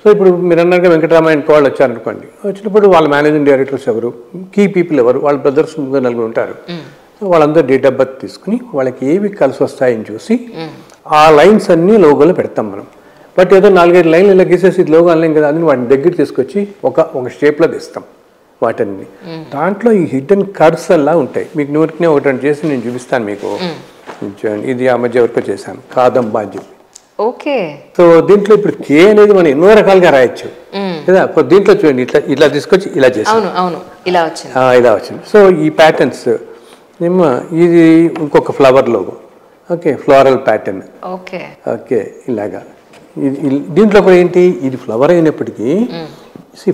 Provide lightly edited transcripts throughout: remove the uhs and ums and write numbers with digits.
So ఇప్పుడు మీరు అన్నారుగా వెంకటరామయ్య వాళ్ళు వచ్చారనుకోండి, వచ్చినప్పుడు వాళ్ళ మేనేజింగ్ డైరెక్టర్స్ ఎవరు, కీ పీపుల్ ఎవరు, వాళ్ళ బ్రదర్స్ నలుగురు ఉంటారు. సో వాళ్ళందరూ డేట్ ఆఫ్ బర్త్ తీసుకుని వాళ్ళకి ఏవి కలిసి వస్తాయని చూసి ఆ లైన్స్ అన్నీ లోగోలో పెడతాం మనం. బట్ ఏదో 4-5 లైన్లు ఇలా గీసేసి లోగో అనలేం కదా అని వాటిని దగ్గర తీసుకొచ్చి ఒక షేప్లో తీస్తాం వాటిని. దాంట్లో ఈ హిడెన్ కర్వ్స్ అలా ఉంటాయి. మీకు నూరికినే ఒకటి చేసి నేను చూపిస్తాను మీకు. ఇది ఆ మధ్య వరకు చేశాను, కాదంబా అని చెప్పి. ఓకే. సో దీంట్లో ఇప్పుడు కే అనేది మనం ఎన్నో రకాలుగా రాయొచ్చు కదా. దీంట్లో చూడండి, ఇట్లా తీసుకొచ్చి ఇలా చేస్తాం, ఇలా వచ్చింది. సో ఈ ప్యాటర్న్స్ ఏమో ఇది ఇంకొక flower logo. Okay, floral pattern. Okay, ఇలాగా. దీంట్లో కూడా ఏంటి, ఇది ఫ్లవర్ అయినప్పటికీ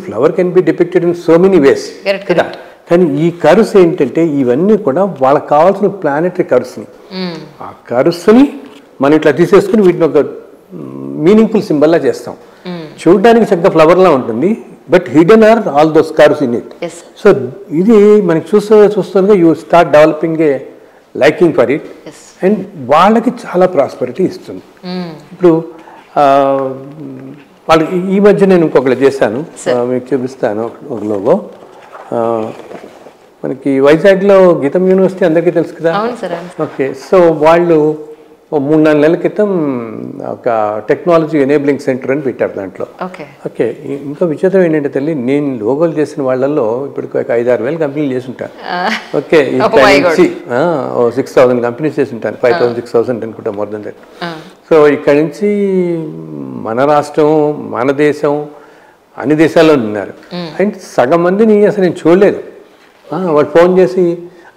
flower can be depicted in so many ways కదా. కానీ ఈ కర్వ్స్ ఏంటంటే ఇవన్నీ కూడా వాళ్ళకి కావాల్సిన ప్లానెటరీ కర్వ్స్ని, ఆ కర్వ్స్ని మనం ఇట్లా తీసేసుకుని వీటిని ఒక మీనింగ్ఫుల్ సింబల్లా చేస్తాం. చూడడానికి చక్కగా ఫ్లవర్లా ఉంటుంది, but hidden are all those curves in it. So ఇది మనకి చూస్తుండగా you start developing a liking for it, and వాళ్ళకి చాలా ప్రాస్పరిటీ ఇస్తుంది. ఇప్పుడు వాళ్ళకి ఈ మధ్య నేను ఇంకొకటి చేశాను, మీకు చూపిస్తాను ఒక లోగో. మనకి వైజాగ్లో గీతం యూనివర్సిటీ అందరికీ తెలుసు కదా. ఓకే, సో వాళ్ళు 3-4 నెలల క్రితం ఒక టెక్నాలజీ ఎనేబులింగ్ సెంటర్ అని పెట్టారు దాంట్లో. ఓకే, ఇంకా విచిత్రం ఏంటంటే తల్లి, నేను లోగోలు చేసిన వాళ్ళల్లో ఇప్పటికి ఒక 5-6 వేల కంపెనీలు చేసి ఉంటాను. ఓకే, ఇక్కడ నుంచి 6,000 కంపెనీస్ చేసి ఉంటాను, 5,000-6,000 అనుకుంటా, మోర్ దెన్ దట్. సో ఇక్కడ నుంచి మన రాష్ట్రం, మన దేశం, అన్ని దేశాల్లో ఉన్నారు. అండ్ సగం మందిని అసలు నేను చూడలేదు. వాళ్ళు ఫోన్ చేసి,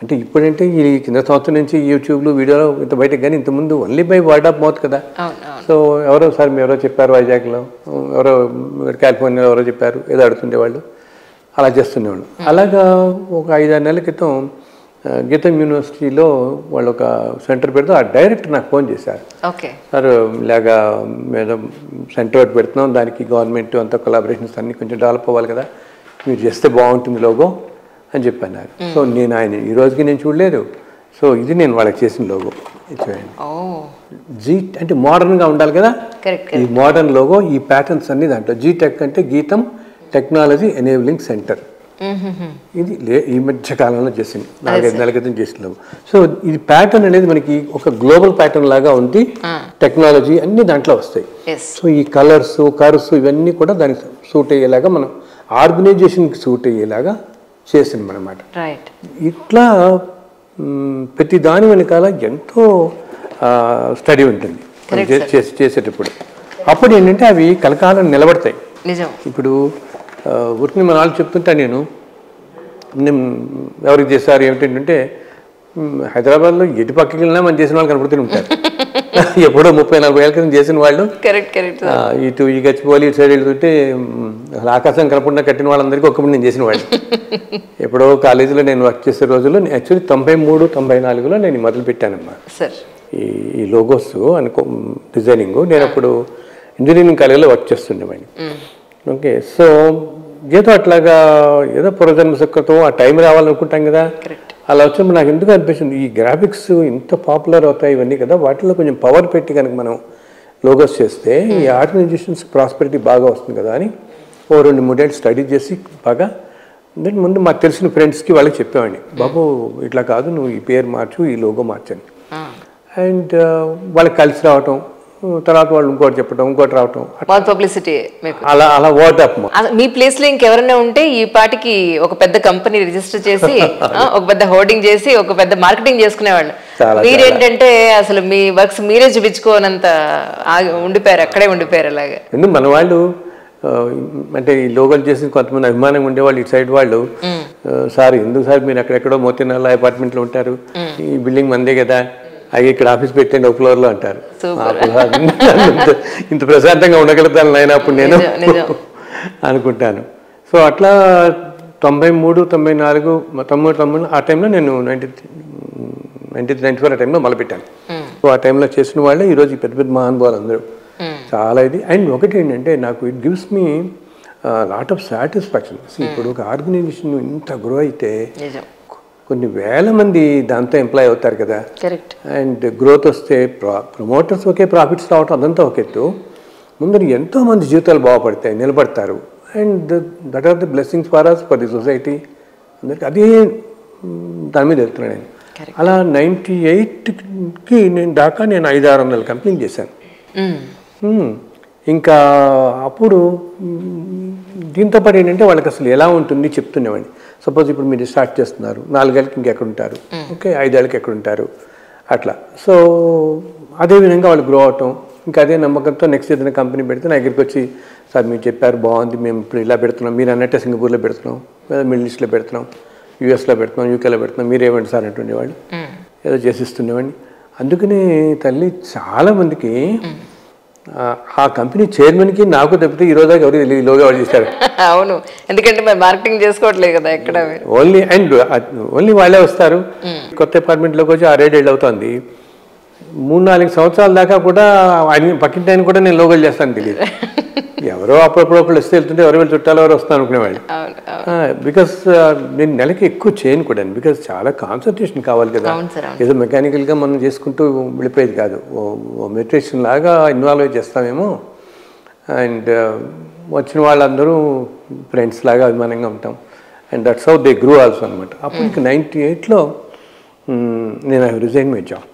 అంటే ఇప్పుడంటే ఈ కింద సంవత్సరం నుంచి యూట్యూబ్లో వీడియోలో ఇంత బయటకు, కానీ ఇంతకుముందు only by word of mouth కదా. సో ఎవరో చెప్పారు వైజాగ్లో, ఎవరో కాలిఫోర్నియాలో ఎవరో చెప్పారు, ఏదో అడుగుతుండేవాళ్ళు, అలా చేస్తుండేవాళ్ళు. అలాగా ఒక 5-6 నెలల క్రితం గీతం యూనివర్సిటీలో వాళ్ళు ఒక సెంటర్ పెడితే ఆ డైరెక్టర్ నాకు ఫోన్ చేశారు. సార్ ఇలాగా మేము సెంటర్ పెడుతున్నాం, దానికి గవర్నమెంట్ అంతా కొలాబరేషన్స్ అన్నీ కొంచెం డెవలప్ అవ్వాలి కదా, మీరు చేస్తే బాగుంటుంది లోగో అని చెప్పాను నాకు. సో నేను ఆయన ఈ రోజుకి నేను చూడలేదు. సో ఇది నేను వాళ్ళకి చేసిన లోగో చూడండి. జీ అంటే మోడర్న్గా ఉండాలి కదా, ఈ మోడర్న్ లోగో, ఈ ప్యాటర్న్స్ అన్ని దాంట్లో. జీటెక్ అంటే గీతం టెక్నాలజీ ఎనేబులింగ్ సెంటర్. ఇది ఈ మధ్య కాలంలో చేసింది, 4-5 నెలల క్రితం చేసిన లోగో. సో ఇది ప్యాటర్న్ అనేది మనకి ఒక గ్లోబల్ ప్యాటర్న్ లాగా ఉంది. టెక్నాలజీ అన్ని దాంట్లో వస్తాయి. సో ఈ కలర్స్, కర్వ్స్ ఇవన్నీ కూడా దానికి సూట్ అయ్యేలాగా, మనం ఆర్గనైజేషన్కి సూట్ అయ్యేలాగా చేసింది అన్నమాట. ఇట్లా ప్రతి దాని వెనకాల ఎంతో స్టడీ ఉంటుంది చేసేటప్పుడు. అప్పుడు ఏంటంటే అవి కలకాలం నిలబడతాయి. ఇప్పుడు ఉరికి మన వాళ్ళు చెప్తుంటా, నేను ఎవరికి చేస్తారు ఏమిటంటే, హైదరాబాద్లో ఎటు పక్కకి వెళ్ళినా మనం చేసిన వాళ్ళు కనపడుతూనే ఉంటారు. ఎప్పుడో 30-40 ఏళ్ళ క్రితం చేసిన వాళ్ళు ఇటు ఈ గచ్చిపోలి ఇటు సైడ్ వెళ్తుంటే అసలు ఆకాశం కనపడినా కట్టిన వాళ్ళందరికీ ఒకప్పుడు నేను చేసిన వాళ్ళు. ఎప్పుడో కాలేజీలో నేను వర్క్ చేసే రోజుల్లో, యాక్చువల్లీ 93-94లో నేను మొదలు పెట్టానమ్మా ఈ లోగోస్ అనుకో డిజైనింగ్. నేను అప్పుడు ఇంజనీరింగ్ కాలేజీలో వర్క్ చేస్తుండేవాడిని. ఓకే, సో ఏదో అట్లాగా ఏదో పూర్వజన్మ సుఖతో ఆ టైం రావాలనుకుంటాం కదా, అలా వచ్చినప్పుడు నాకు ఎందుకు అనిపిస్తుంది, ఈ గ్రాఫిక్స్ ఇంత పాపులర్ అవుతాయి ఇవన్నీ కదా, వాటిలో కొంచెం పవర్ పెట్టి కనుక మనం లోగోస్ చేస్తే ఈ ఆర్గనైజేషన్స్ ప్రాస్పెరిటీ బాగా వస్తుంది కదా అని 2-3 ఏళ్ళు స్టడీ చేసి బాగా దాని ముందు మాకు తెలిసిన ఫ్రెండ్స్కి వాళ్ళకి చెప్పేవాడిని, బాబు ఇట్లా కాదు, నువ్వు ఈ పేరు మార్చు, ఈ లోగో మార్చని. అండ్ వాళ్ళకి కలిసి రావటం, తర్వాత వాళ్ళు ఇంకోటి చెప్పడం, ఇంకోటి రావటం, పబ్లిసిటీ అలా వర్డ్ అప్. మీ ప్లేస్ లో ఇంకెవరైనా ఉంటే ఈ పాటికి ఒక పెద్ద కంపెనీ రిజిస్టర్ చేసి, ఒక పెద్ద హోర్డింగ్ చేసి, ఒక పెద్ద మార్కెటింగ్ చేసుకునేవాళ్ళు. మీరేంటంటే అసలు మీ వర్క్స్ మీరే చూపించుకోనంత ఉండిపోయారు, అక్కడే ఉండిపోయారు. అలాగే ఎందుకు మన వాళ్ళు అంటే ఈ లోగోలు చేసి కొంతమంది అభిమానంగా ఉండేవాళ్ళు, ఇటు సైడ్ వాళ్ళు, సార్ ఎందుకు సార్ మీరు అక్కడెక్కడో మోతీనగర్లో అపార్ట్మెంట్లో ఉంటారు, ఈ బిల్డింగ్ మందే కదా, అవి ఇక్కడ ఆఫీస్ పెట్టండి ఒక ఫ్లోర్లో అంటారు. ఇంత ప్రశాంతంగా ఉండగలుగుతాను ఆయన అప్పుడు నేను అనుకుంటాను. సో అట్లా 93-94 90 ఆ టైంలో నేను 93-94 ఆ టైంలో మొదలుపెట్టాను. సో ఆ టైంలో చేసిన వాళ్ళే ఈరోజు పెద్ద పెద్ద మహానుభావులు అందరూ. చాలా ఇది. అండ్ ఒకటి ఏంటంటే నాకు it gives me lot of satisfaction. ఇప్పుడు ఒక ఆర్గనైజేషన్ ఇంత గ్రో అయితే కొన్ని వేల మంది దాంతో ఎంప్లాయ్ అవుతారు కదా. అండ్ గ్రోత్ వస్తే ప్రమోటర్స్ ఓకే, ప్రాఫిట్స్ రావటం అదంతా ఒక ఎత్తు. ముందర ఎంతోమంది జీవితాలు బాగుపడతాయి, నిలబడతారు. And that are the blessings for us, for the society. అందరికి అదే దాని మీద వెళ్తున్నాను నేను. అలా 98కి దాకా నేను 500-600 కంపెనీలు చేశాను. ఇంకా అప్పుడు దీంతో పాటు ఏంటంటే వాళ్ళకి అసలు ఎలా ఉంటుంది చెప్తున్నామండి. సపోజ్ ఇప్పుడు మీరు స్టార్ట్ చేస్తున్నారు, 4 ఏళ్ళకి ఇంకెక్కడ ఉంటారు, ఓకే 5 ఏళ్ళకి ఎక్కడ ఉంటారు అట్లా. సో అదేవిధంగా వాళ్ళు గ్రో అవటం, ఇంకా అదే నమ్మకంతో నెక్స్ట్ ఏదైనా కంపెనీ పెడితే నా దగ్గరికి వచ్చి, సార్ మీరు చెప్పారు బాగుంది, మేము ఇప్పుడు ఇలా పెడుతున్నాం, మీరు అన్నట్టే సింగపూర్లో పెడుతున్నాం, లేదా మిడిల్ ఈస్ట్లో పెడుతున్నాం, యూఎస్లో పెడుతున్నాం, యూకేలో పెడుతున్నాం, మీరేమండి సార్ అంటుండేవాళ్ళు, ఏదో చేసిస్తుండేవాడిని. అందుకని తల్లి చాలామందికి ఆ కంపెనీ చైర్మన్కి నాకు తప్పితే ఈ రోజు ఎవరు లోగా వాళ్ళు చేశారు. అవును, ఎందుకంటే మరి మార్కెటింగ్ చేసుకోవట్లేదు కదా ఎక్కడ. ఓన్లీ వాళ్ళే వస్తారు. కొత్త అపార్ట్మెంట్లోకి వచ్చి 6-7 ఏళ్ళు అవుతుంది. 3-4 సంవత్సరాల దాకా కూడా పక్కింటి ఆయన కూడా నేను లోగోలు చేస్తాను తెలియదు. ఎవరో అప్పుడప్పుడు ఒకళ్ళు వస్తే వెళ్తుంటే ఎవరు వెళ్ళి చుట్టాలు ఎవరు వస్తాను అనుకునేవాళ్ళు. బికాస్ నేను నెలకి ఎక్కువ చేయను కూడా, బికాస్ చాలా కాన్సన్ట్రేషన్ కావాలి కదా. ఏదో మెకానికల్గా మనం చేసుకుంటూ వెళ్ళిపోయేది కాదు, మెడిటేషన్ లాగా ఇన్వాల్వ్ అయి చేస్తామేమో. అండ్ వచ్చిన వాళ్ళందరూ ఫ్రెండ్స్ లాగా అభిమానంగా ఉంటాం. And that's how they grew also అనమాట. అప్పుడు 98లో నేను రిజైన్ మై జాబ్.